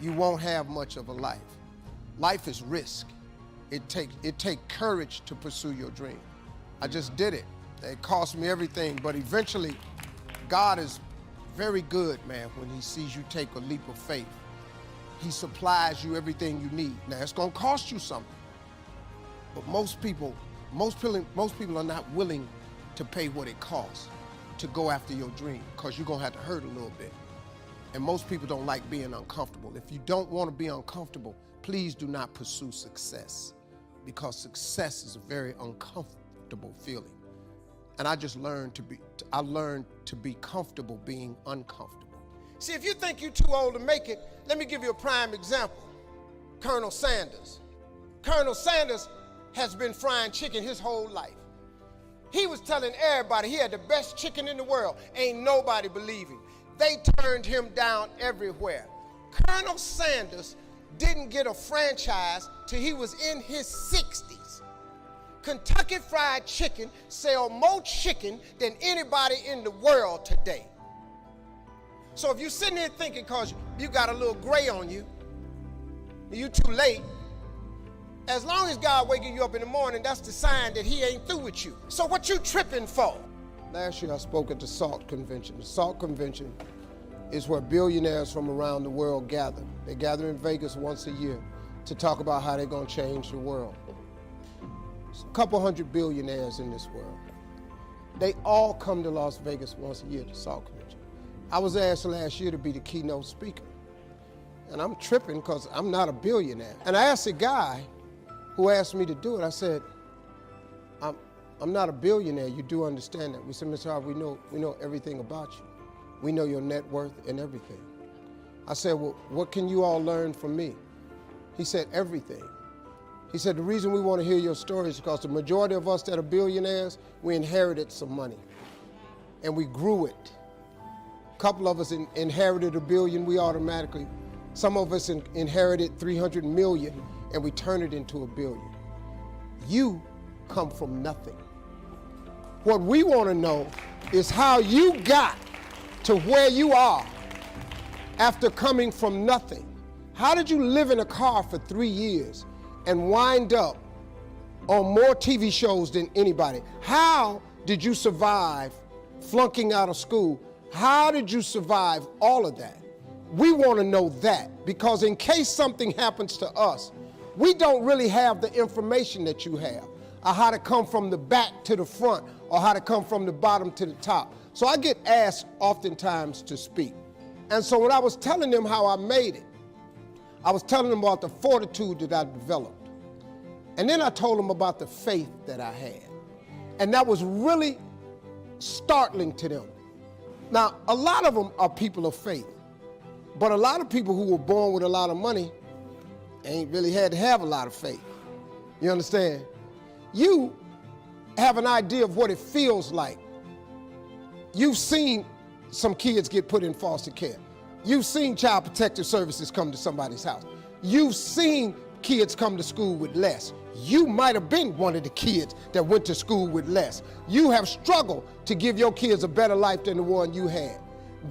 you won't have much of a life. Life is risk. It takes courage to pursue your dream. I just did it. It cost me everything, but eventually, God is very good, man, when he sees you take a leap of faith. He supplies you everything you need. Now, it's gonna cost you something, but most people are not willing to pay what it costs to go after your dream, because you're gonna have to hurt a little bit. And most people don't like being uncomfortable. If you don't want to be uncomfortable, please do not pursue success, because success is a very uncomfortable feeling. And I learned to be comfortable being uncomfortable. See, if you think you're too old to make it, let me give you a prime example. Colonel Sanders. Colonel Sanders has been frying chicken his whole life. He was telling everybody he had the best chicken in the world. Ain't nobody believing. They turned him down everywhere. Colonel Sanders didn't get a franchise till he was in his 60s. Kentucky Fried Chicken sell more chicken than anybody in the world today. So if you're sitting there thinking because you got a little gray on you, you too late, as long as God waking you up in the morning, that's the sign that he ain't through with you. So what you tripping for? Last year I spoke at the SALT Convention. The SALT Convention is where billionaires from around the world gather. They gather in Vegas once a year to talk about how they're gonna change the world. There's a couple hundred billionaires in this world. They all come to Las Vegas once a year to SALT Convention. I was asked last year to be the keynote speaker. And I'm tripping because I'm not a billionaire. And I asked a guy who asked me to do it, I said, I'm not a billionaire, you do understand that. We said, Mr. Harvey, we know everything about you. We know your net worth and everything. I said, well, what can you all learn from me? He said, everything. He said, the reason we want to hear your story is because the majority of us that are billionaires, we inherited some money and we grew it. A couple of us inherited $1 billion, some of us inherited 300 million and we turned it into $1 billion. You come from nothing. What we want to know is how you got to where you are after coming from nothing. How did you live in a car for 3 years and wind up on more TV shows than anybody? How did you survive flunking out of school? How did you survive all of that? We want to know that, because in case something happens to us, we don't really have the information that you have, or how to come from the back to the front, or how to come from the bottom to the top. So I get asked oftentimes to speak. And so when I was telling them how I made it, I was telling them about the fortitude that I developed. And then I told them about the faith that I had. And that was really startling to them. Now, a lot of them are people of faith, but a lot of people who were born with a lot of money ain't really had to have a lot of faith. You understand? You have an idea of what it feels like. You've seen some kids get put in foster care. You've seen Child Protective Services come to somebody's house. You've seen kids come to school with less. You might have been one of the kids that went to school with less. You have struggled to give your kids a better life than the one you had.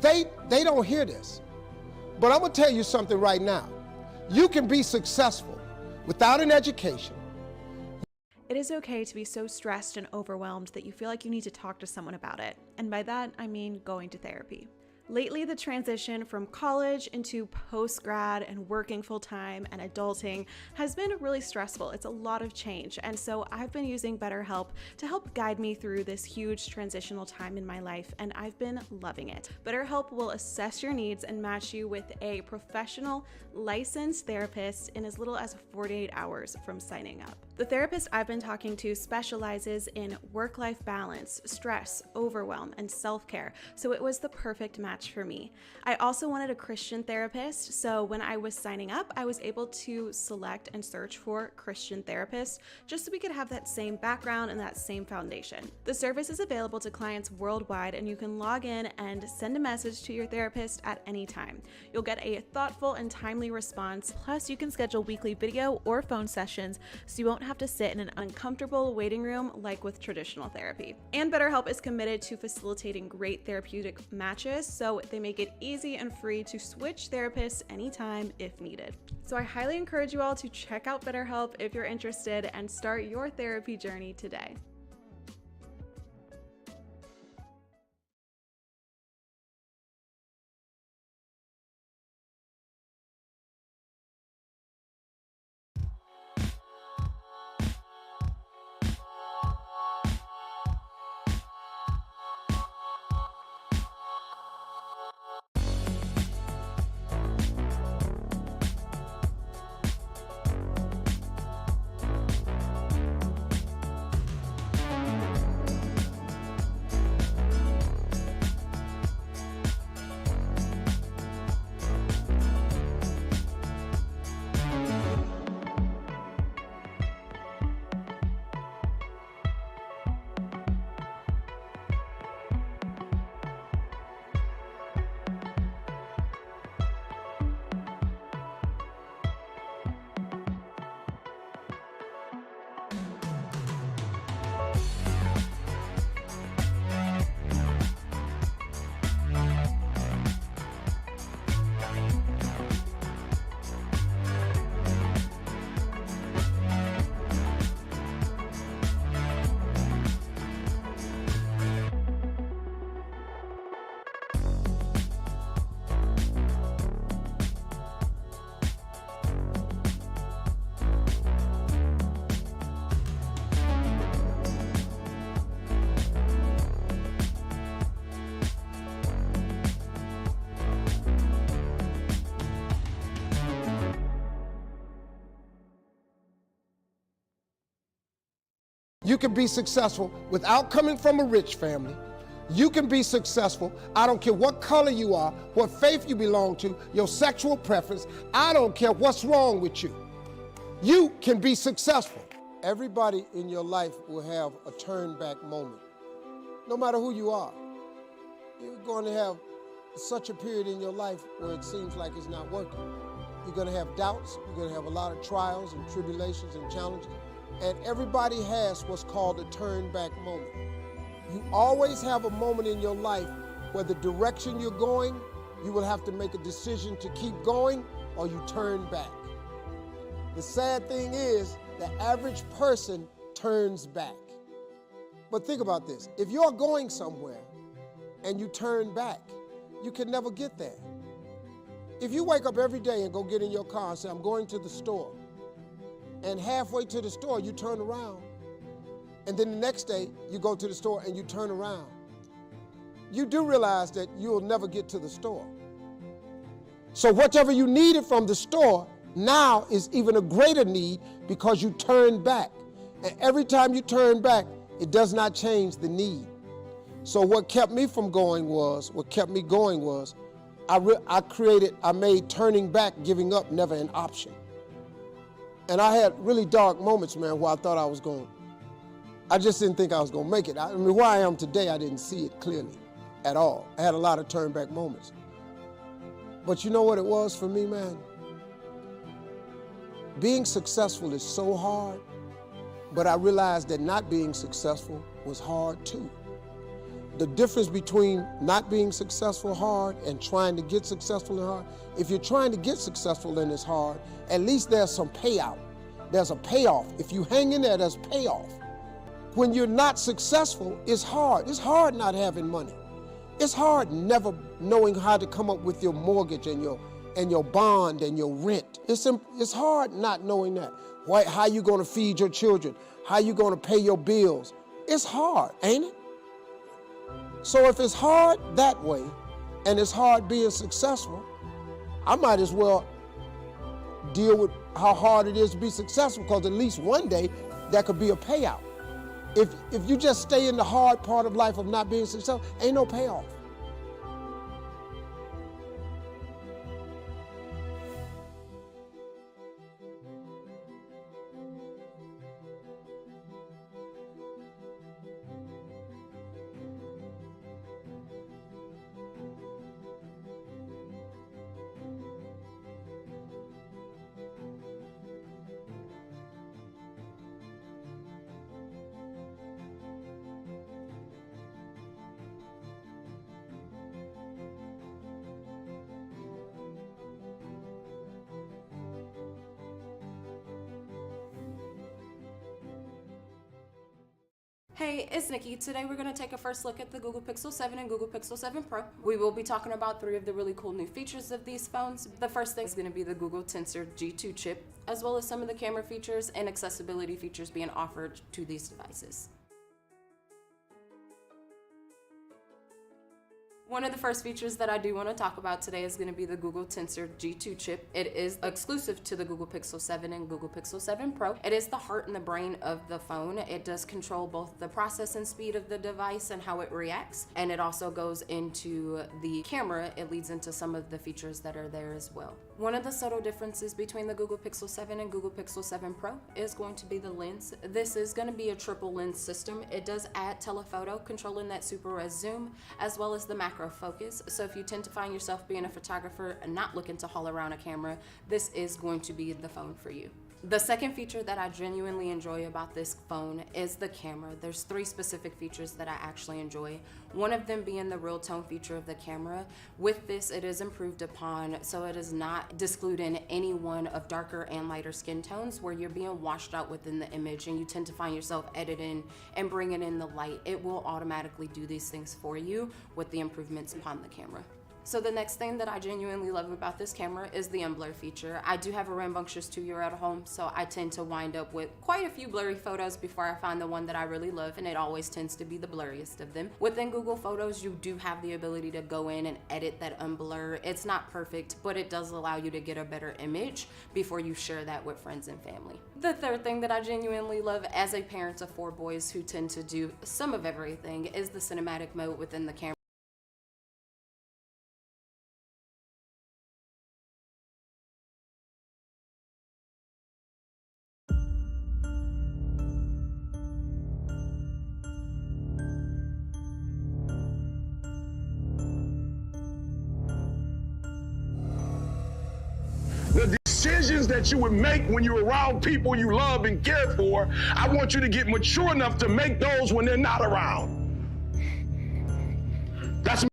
They don't hear this. But I'm gonna tell you something right now. You can be successful without an education. It is okay to be so stressed and overwhelmed that you feel like you need to talk to someone about it. And by that, I mean going to therapy. Lately, the transition from college into post-grad and working full-time and adulting has been really stressful. It's a lot of change. And so I've been using BetterHelp to help guide me through this huge transitional time in my life, and I've been loving it. BetterHelp will assess your needs and match you with a professional, licensed therapist in as little as 48 hours from signing up. The therapist I've been talking to specializes in work-life balance, stress, overwhelm, and self-care, so it was the perfect match for me. I also wanted a Christian therapist, so when I was signing up, I was able to select and search for Christian therapists just so we could have that same background and that same foundation. The service is available to clients worldwide, and you can log in and send a message to your therapist at any time. You'll get a thoughtful and timely response, plus you can schedule weekly video or phone sessions so you won't have to sit in an uncomfortable waiting room like with traditional therapy. And BetterHelp is committed to facilitating great therapeutic matches, so they make it easy and free to switch therapists anytime if needed. So I highly encourage you all to check out BetterHelp if you're interested and start your therapy journey today. You can be successful without coming from a rich family. You can be successful. I don't care what color you are, what faith you belong to, your sexual preference. I don't care what's wrong with you. You can be successful. Everybody in your life will have a turn back moment. No matter who you are, you're going to have such a period in your life where it seems like it's not working. You're going to have doubts. You're going to have a lot of trials and tribulations and challenges. And everybody has what's called a turn back moment. You always have a moment in your life where the direction you're going, you will have to make a decision to keep going or you turn back. The sad thing is, the average person turns back. But think about this. If you're going somewhere and you turn back, you can never get there. If you wake up every day and go get in your car and say, I'm going to the store, and halfway to the store, you turn around, and then the next day, you go to the store and you turn around, you do realize that you'll never get to the store. So whatever you needed from the store now is even a greater need because you turn back. And every time you turn back, it does not change the need. So what kept me going was, I made turning back, giving up, never an option. And I had really dark moments, man, where I thought I was I just didn't think I was going to make it. I mean, where I am today, I didn't see it clearly at all. I had a lot of turn back moments. But you know what it was for me, man? Being successful is so hard, but I realized that not being successful was hard too. The difference between not being successful hard and trying to get successful and hard, if you're trying to get successful and it's hard, at least there's some payout. There's a payoff. If you hang in there, there's payoff. When you're not successful, it's hard. It's hard not having money. It's hard never knowing how to come up with your mortgage and your bond and your rent. It's hard not knowing that. How you gonna feed your children? How you gonna pay your bills? It's hard, ain't it? So if it's hard that way, and it's hard being successful, I might as well deal with how hard it is to be successful, because at least one day that could be a payout. If you just stay in the hard part of life of not being successful, ain't no payoff. Hey, it's Nikki. Today we're going to take a first look at the Google Pixel 7 and Google Pixel 7 Pro. We will be talking about 3 of the really cool new features of these phones. The first thing is going to be the Google Tensor G2 chip, as well as some of the camera features and accessibility features being offered to these devices. One of the first features that I do want to talk about today is going to be the Google Tensor G2 chip. It is exclusive to the Google Pixel 7 and Google Pixel 7 Pro. It is the heart and the brain of the phone. It does control both the processing speed of the device and how it reacts, and it also goes into the camera. It leads into some of the features that are there as well. One of the subtle differences between the Google Pixel 7 and Google Pixel 7 Pro is going to be the lens. This is going to be a triple lens system. It does add telephoto, controlling that super res zoom, as well as the macro focus. So if you tend to find yourself being a photographer and not looking to haul around a camera, this is going to be the phone for you. The second feature that I genuinely enjoy about this phone is the camera. There's 3 specific features that I actually enjoy. One of them being the real tone feature of the camera. With this, it is improved upon, so it is not discluding any one of darker and lighter skin tones where you're being washed out within the image and you tend to find yourself editing and bringing in the light. It will automatically do these things for you with the improvements upon the camera. So the next thing that I genuinely love about this camera is the unblur feature. I do have a rambunctious 2-year-old at home, so I tend to wind up with quite a few blurry photos before I find the one that I really love, and it always tends to be the blurriest of them. Within Google Photos, you do have the ability to go in and edit that unblur. It's not perfect, but it does allow you to get a better image before you share that with friends and family. The third thing that I genuinely love as a parent of 4 boys who tend to do some of everything is the cinematic mode within the camera. The decisions that you would make when you're around people you love and care for, I want you to get mature enough to make those when they're not around. That's